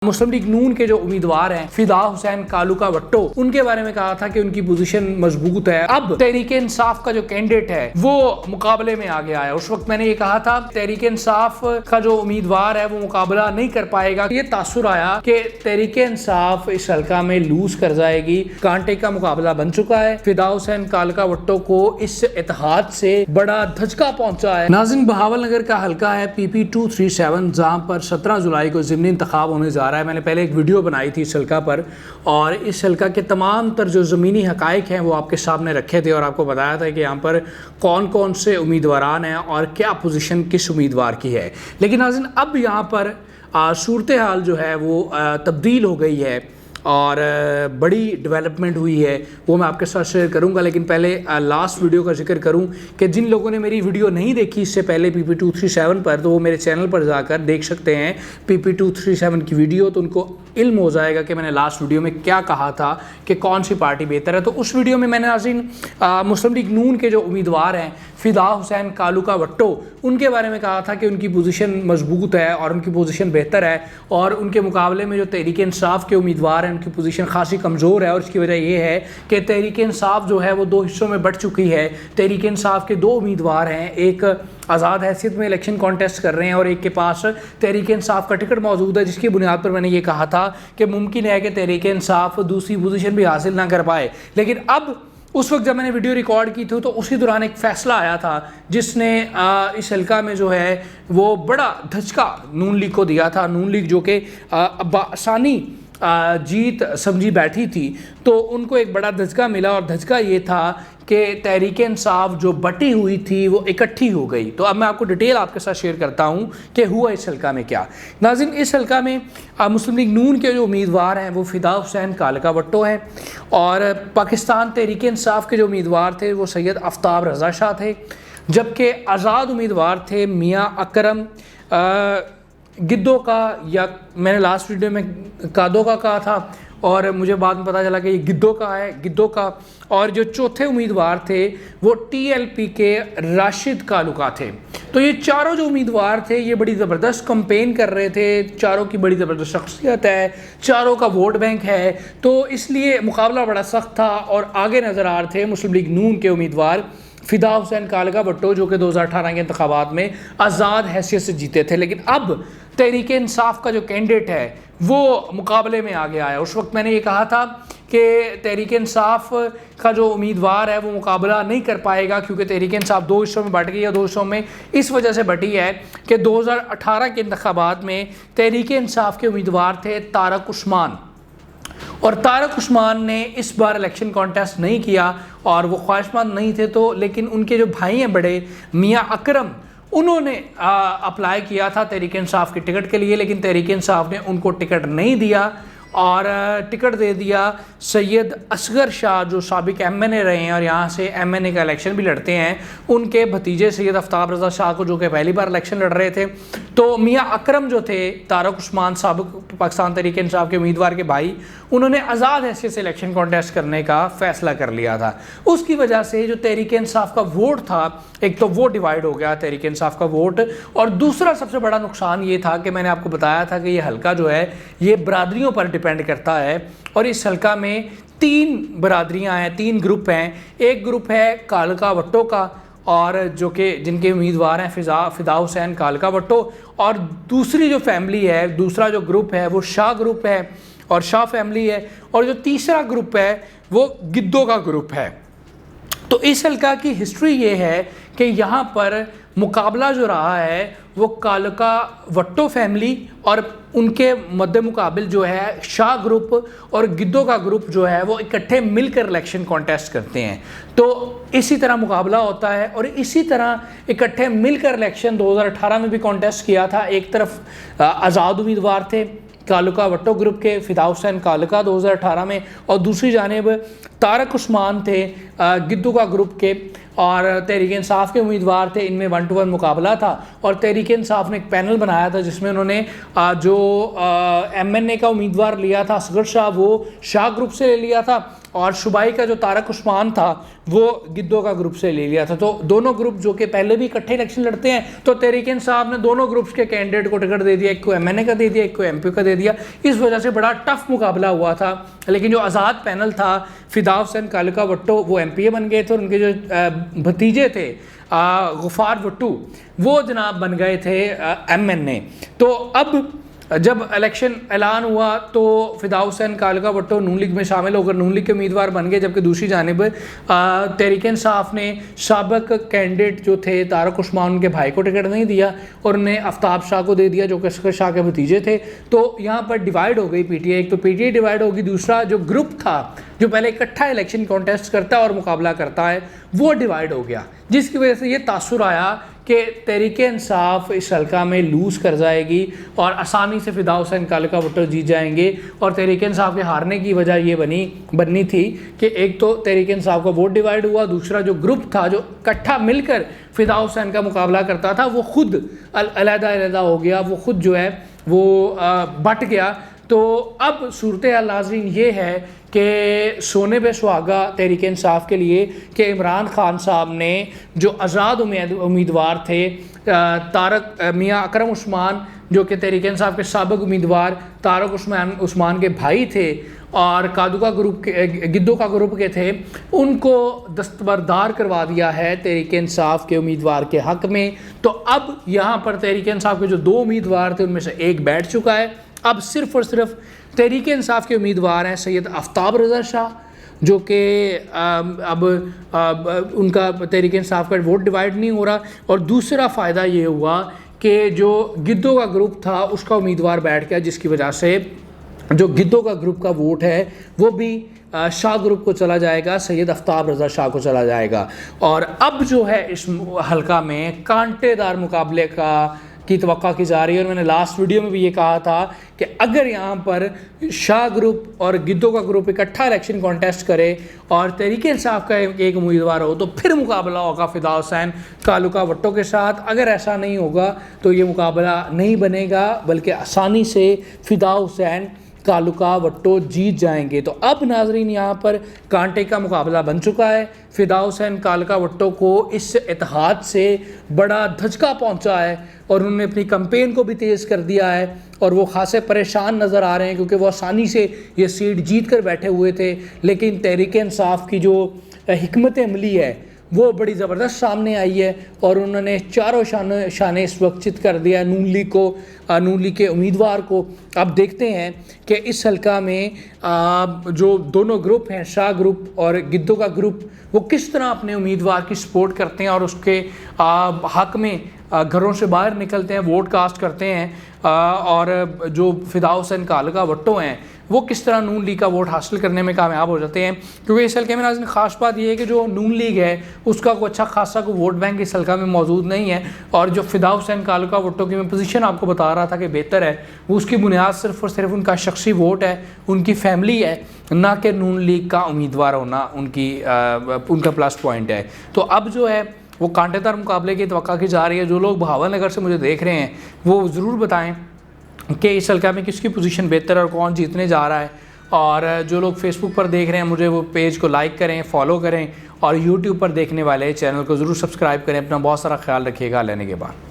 मुस्लिम league नून के जो उम्मीदवार हैं फिदा हुसैन कालूका भट्टो, उनके बारे में कहा था कि उनकी पोजीशन मजबूत है। अब तहरीक इंसाफ का जो कैंडिडेट है वो मुकाबले में आ गया है। उस वक्त मैंने ये कहा था तहरीक इंसाफ का जो उम्मीदवार है वो मुकाबला नहीं कर पाएगा। ये तासुर आया कि तहरीक इंसाफ इस हल्का में लूज कर जाएगी। कांटे का मुकाबला बन चुका है। फिदा हुसैन कालूका भट्टो को इस इत्तेहाद से बड़ा धचका पहुंचा है। नाज़रीन, बहावल नगर का हल्का है PP 237, जहां पर 17 जुलाई को ज़िमनी इंतखाब होने जा रहा है। मैंने पहले एक वीडियो बनाई थी इस हल्का पर और इस हल्का के तमाम तर जो ज़मीनी हकाइक हैं वो आपके सामने रखे थे और आपको बताया था कि यहाँ पर कौन कौन से उम्मीदवारान हैं और क्या पोजीशन किस उम्मीदवार की है। लेकिन नाज़रीन, अब यहाँ पर सूरत हाल जो है वो तब्दील हो गई है और बड़ी डेवलपमेंट हुई है, वो मैं आपके साथ शेयर करूंगा। लेकिन पहले लास्ट वीडियो का जिक्र करूं कि जिन लोगों ने मेरी वीडियो नहीं देखी इससे पहले PP 237 पर, तो वो मेरे चैनल पर जाकर देख सकते हैं PP 237 की वीडियो। तो उनको इल्म हो जाएगा कि मैंने लास्ट वीडियो में क्या कहा था कि कौन सी पार्टी बेहतर है। तो उस वीडियो में मैंने नाज़रीन मुस्लिम लीग नून के जो उम्मीदवार हैं फिदा हुसैन कालूका भट्टो, उनके बारे में कहा था कि उनकी पोजीशन मजबूत है और उनकी पोजीशन बेहतर है और उनके मुकाबले में जो तहरीक इंसाफ के उम्मीदवार हैं उनकी पोजीशन खासी कमज़ोर है। और इसकी वजह यह है कि तहरीक इंसाफ जो है वो दो हिस्सों में बढ़ चुकी है। तहरीक इंसाफ के दो उम्मीदवार हैं, एक आज़ाद हैसियत में इलेक्शन कॉन्टेस्ट कर रहे हैं और एक के पास तहरीक इंसाफ का टिकट मौजूद है, जिसकी बुनियाद पर मैंने ये कहा था कि मुमकिन है कि तहरीक इंसाफ दूसरी पोजीशन भी हासिल ना कर पाए। लेकिन अब उस वक्त जब मैंने वीडियो रिकॉर्ड की थी तो उसी दौरान एक फ़ैसला आया था जिसने इस हल्का में जो है वो बड़ा धचका नून लीग को दिया था। नून लीग जो कि आसानी जीत समझी बैठी थी, तो उनको एक बड़ा धचका मिला और धचका ये था कि तहरीक इंसाफ जो बटी हुई थी वो इकट्ठी हो गई। तो अब मैं आपको डिटेल आपके साथ शेयर करता हूँ कि हुआ इस हल्का में क्या। नाज़रीन, इस हल्का में मुस्लिम लीग नून के जो उम्मीदवार हैं वो फिदा हुसैन कालूका भट्टो हैं और पाकिस्तान तहरीक इंसाफ के जो उम्मीदवार थे वो सैयद आफ्ताब रज़ा शाह थे, जबकि आज़ाद उम्मीदवार थे मियाँ अकरम गिद्दो का, या मैंने लास्ट वीडियो में कादो का कहा था और मुझे बाद में पता चला कि ये गिद्दो का है, गिद्दो का। और जो चौथे उम्मीदवार थे वो TLP के राशिद कालूका थे। तो ये चारों जो उम्मीदवार थे ये बड़ी ज़बरदस्त कैंपेन कर रहे थे, चारों की बड़ी ज़बरदस्त शख्सियत है, चारों का वोट बैंक है, तो इसलिए मुकाबला बड़ा सख्त था। और आगे नज़र आ रहे थे मुस्लिम लीग नून के उम्मीदवार फिदा हुसैन कालूका भट्टो जो कि 2018 के इंतखाबात में आज़ाद हैसियत से जीते थे। लेकिन अब तहरीक इंसाफ का जो कैंडिडेट है वो मुकाबले में आ गया है। उस वक्त मैंने ये कहा था कि तहरीक इंसाफ का जो उम्मीदवार है वो मुकाबला नहीं कर पाएगा क्योंकि तहरीक इंसाफ दो हिस्सों में बट गई है। दो हिस्सों में इस वजह से बटी है कि 2018 के इंतखाबात में तहरीक इंसाफ के उम्मीदवार थे तारक उस्मान, और तारक उस्मान ने इस बार इलेक्शन कॉन्टेस्ट नहीं किया और वो ख्वाहिशमंद नहीं थे। तो लेकिन उनके जो भाई हैं बड़े मियाँ अकरम, उन्होंने अप्लाई किया था तहरीक इंसाफ के टिकट के लिए, लेकिन तहरीक इंसाफ ने उनको टिकट नहीं दिया और टिकट दे दिया सैयद असगर शाह जो साबिक MNA रहे हैं और यहाँ से MNA का इलेक्शन भी लड़ते हैं, उनके भतीजे सैयद आफ्ताब रज़ा शाह को, जो कि पहली बार इलेक्शन लड़ रहे थे। तो मियाँ अकरम जो थे तारक उस्मान साबिक पाकिस्तान तहरीक इंसाफ के उम्मीदवार के भाई, उन्होंने आज़ाद हैसियत से इलेक्शन कॉन्टेस्ट करने का फ़ैसला कर लिया था। उसकी वजह से जो तहरीक इंसाफ का वोट था, एक तो वो डिवाइड हो गया तहरीक इंसाफ का वोट, और दूसरा सबसे बड़ा नुकसान ये था कि मैंने आपको बताया था कि ये हल्का जो है ये बरादरियों पर डिपेंड करता है और इस हल्का में 3 बरादरियां हैं, 3 ग्रुप हैं। एक ग्रुप है कालूका भट्टो का और जो कि जिनके उम्मीदवार हैं फिदा हुसैन कालूका भट्टो, और दूसरी जो फैमिली है, दूसरा जो ग्रुप है वो शाह ग्रुप है और शाह फैमिली है, और जो तीसरा ग्रुप है वो गिद्दो का ग्रुप है। तो इस हल्का की हिस्ट्री ये है कि यहाँ पर मुकाबला जो रहा है वो कालूका भट्टो फैमिली और उनके मद्दे मुकाबिल जो है शाह ग्रुप और गिद्दो का ग्रुप जो है वो इकट्ठे मिलकर इलेक्शन कॉन्टेस्ट करते हैं। तो इसी तरह मुकाबला होता है और इसी तरह इकट्ठे मिलकर इलेक्शन 2018 में भी कॉन्टेस्ट किया था। एक तरफ आज़ाद उम्मीदवार थे कालूका भट्टो ग्रुप के फिदा हुसैन कालूका 2018 में, और दूसरी जानिब तारक उस्मान थे गिद्दू का ग्रुप के, और तहरीक इंसाफ के उम्मीदवार थे। इनमें 1-to-1 मुकाबला था और तहरीक इंसाफ ने एक पैनल बनाया था जिसमें उन्होंने जो MNA का उम्मीदवार लिया था असगर शाह, वो शाह ग्रुप से ले लिया था, और शुबाई का जो तारक उस्मान था वो गिद्दो का ग्रुप से ले लिया था। तो दोनों ग्रुप जो कि पहले भी इकट्ठे इलेक्शन लड़ते हैं, तो तहरीक इंसाफ ने दोनों ग्रुप्स के कैंडिडेट को टिकट दे दिया, एक को MNA का दे दिया, एक को MP का दे दिया। इस वजह से बड़ा टफ मुकाबला हुआ था। लेकिन जो आज़ाद पैनल था, फिदा हुसैन कालका भट्टो वो MPA बन गए थे, और उनके जो भतीजे थे गुफार भट्टू वो जनाब बन गए थे MNA। तो अब जब इलेक्शन ऐलान हुआ तो फिदा हुसैन कालका भट्टो नून लीग में शामिल होकर नून लीग के उम्मीदवार बन गए, जबकि दूसरी जानिब तहरीक इंसाफ ने साबिक कैंडिडेट जो थे तारक उस्मान उनके भाई को टिकट नहीं दिया और उन्हें आफ्ताब शाह को दे दिया जो कि असगर शाह के भतीजे थे। तो यहाँ पर डिवाइड हो गई PTI। एक तो PTI डिवाइड होगी, दूसरा जो ग्रुप था जो पहले इकट्ठा इलेक्शन कॉन्टेस्ट करता है और मुकाबला करता है वो डिवाइड हो गया, जिसकी वजह से ये तासुर आया कि तहरीक इंसाफ इस हल्का में लूज़ कर जाएगी और आसानी से फिदा हुसैन कालका भट्टो जीत जाएंगे। और तहरीक इंसाफ के हारने की वजह ये बननी थी कि एक तो तहरीक इंसाफ का वोट डिवाइड हुआ, दूसरा जो ग्रुप था जो इकट्ठा मिलकर फिदा हुसैन का मुकाबला करता था वो खुद अलहदा हो गया, वो खुद जो है वो बट गया। तो अब सूरत हाल नाज़रीन ये है कि सोने पे सुहागा तहरीक इंसाफ के लिए कि इमरान खान साहब ने जो आज़ाद उम्मीदवार थे तारक मियाँ अकरम उस्मान जो कि तहरीक इंसाफ के साबिक उम्मीदवार तारक उस्मान के भाई थे और कादुका ग्रुप के गिद्दो का ग्रुप के थे, उनको दस्तबरदार करवा दिया है तहरीक इंसाफ के उम्मीदवार के हक़ में। तो अब यहाँ पर तहरीक इंसाफ के जो 2 उम्मीदवार थे उनमें से एक बैठ चुका है। अब सिर्फ़ और सिर्फ तहरीक इंसाफ के उम्मीदवार हैं सैयद आफ्ताब रज़ा शाह जो कि अब उनका तहरीक इंसाफ का वोट डिवाइड नहीं हो रहा। और दूसरा फ़ायदा ये हुआ कि जो गिद्दो का ग्रुप था उसका उम्मीदवार बैठ गया, जिसकी वजह से जो गिद्दो का ग्रुप का वोट है वो भी शाह ग्रुप को चला जाएगा, सैयद आफ्ताब रज़ा शाह को चला जाएगा। और अब जो है इस हल्का में कांटेदार मुकाबले की तवक्का की जा रही है। और मैंने लास्ट वीडियो में भी ये कहा था कि अगर यहाँ पर शाह ग्रुप और गिद्दो का ग्रुप इकट्ठा इलेक्शन कॉन्टेस्ट करे और तहरीक इंसाफ का एक उम्मीदवार हो तो फिर मुकाबला होगा फिदा हुसैन कालका भट्टो के साथ। अगर ऐसा नहीं होगा तो ये मुकाबला नहीं बनेगा, बल्कि आसानी से फिदा हुसैन कालका भट्टो जीत जाएंगे। तो अब नाजरीन यहाँ पर कांटे का मुकाबला बन चुका है। फिदा हुसैन कालका भट्टो को इस इत्तेहाद से बड़ा धचका पहुँचा है और उन्होंने अपनी कैंपेन को भी तेज़ कर दिया है और वो खासे परेशान नज़र आ रहे हैं क्योंकि वो आसानी से ये सीट जीत कर बैठे हुए थे। लेकिन तहरीक इंसाफ की जो हिकमत अमली है वो बड़ी ज़बरदस्त सामने आई है और उन्होंने चारों शाने इस वक्त चित कर दिया नून लीग के उम्मीदवार को। अब देखते हैं कि इस हल्का में जो दोनों ग्रुप हैं शाह ग्रुप और गिद्दो का ग्रुप वो किस तरह अपने उम्मीदवार की सपोर्ट करते हैं और उसके हक़ में घरों से बाहर निकलते हैं, वोट कास्ट करते हैं। और जो फिदा हुसैन कालका भट्टो हैं वो किस तरह नून लीग का वोट हासिल करने में कामयाब हो जाते हैं। क्योंकि इस हल्के में नाज़रीन ख़ास बात यह है कि जो नून लीग है उसका कोई अच्छा खासा कोई वोट बैंक इस हल्का में मौजूद नहीं है। और जो फिदा हुसैन कालका भट्टो की मैं पोजीशन आपको बता रहा था कि बेहतर है, वो उसकी बुनियाद सिर्फ़ और सिर्फ उनका शख्सी वोट है, उनकी फैमिली है, ना कि नून लीग का उम्मीदवार होना उनका प्लस पॉइंट है। तो अब जो है वो कांटेदार मुकाबले की तवक्का की जा रही है। जो लोग बहावलनगर से मुझे देख रहे हैं वो ज़रूर बताएं कि इस हल्का में किसकी पोजीशन बेहतर है और कौन जीतने जा रहा है। और जो लोग फेसबुक पर देख रहे हैं मुझे वो पेज को लाइक करें, फॉलो करें और यूट्यूब पर देखने वाले चैनल को ज़रूर सब्सक्राइब करें। अपना बहुत सारा ख्याल रखिएगा लेने के बाद।